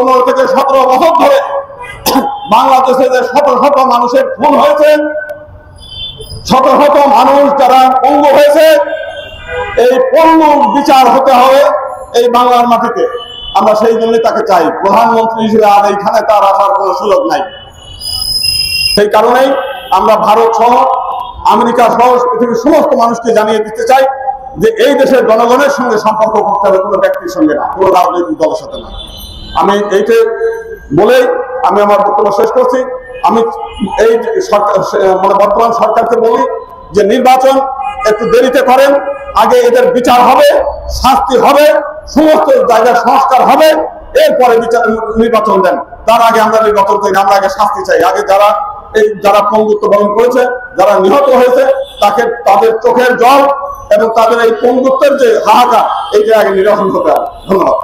15 থেকে 17 বছর ধরে বাংলাদেশে যে শত শত মানুষের খুন হয়েছে, শত শত মানুষ যারা পঙ্গু হয়েছে, এই পঙ্গুর বিচার হতে হবে এই বাংলার মাটিতে। আমরা সেই জন্যই তাকে চাই প্রধানমন্ত্রী হিসেবে। আর এইখানে তার আসার কোনো সুযোগ নাই। সেই কারণেই আমরা ভারত সহ আমেরিকা সহ পৃথিবীর সমস্ত মানুষকে জানিয়ে দিতে চাই যে এই দেশের জনগণের সঙ্গে সম্পর্ক করতে হবে, কোনো ব্যক্তির সঙ্গে না, কোনো রাজনৈতিক দলের সাথে না। আমি এইটা বলেই আমি আমার বক্তব্য শেষ করছি। আমি এই সরকার মানে বর্তমান সরকারকে বলি যে নির্বাচন একটু দেরিতে করেন, আগে এদের বিচার হবে, শাস্তি হবে, সমস্ত জায়গায় সংস্কার হবে, এরপরে নির্বাচন দেন। তার আগে আমরা নির্বাচন করি না, আমরা আগে শাস্তি চাই। আগে যারা পঙ্গুত্ব বরণ করেছে, যারা নিহত হয়েছে, তাদের চোখের জল এবং তাদের এই পঙ্গুত্বের যে হাহাকার, এইটা আগে নিরসন হতে হবে। ধন্যবাদ।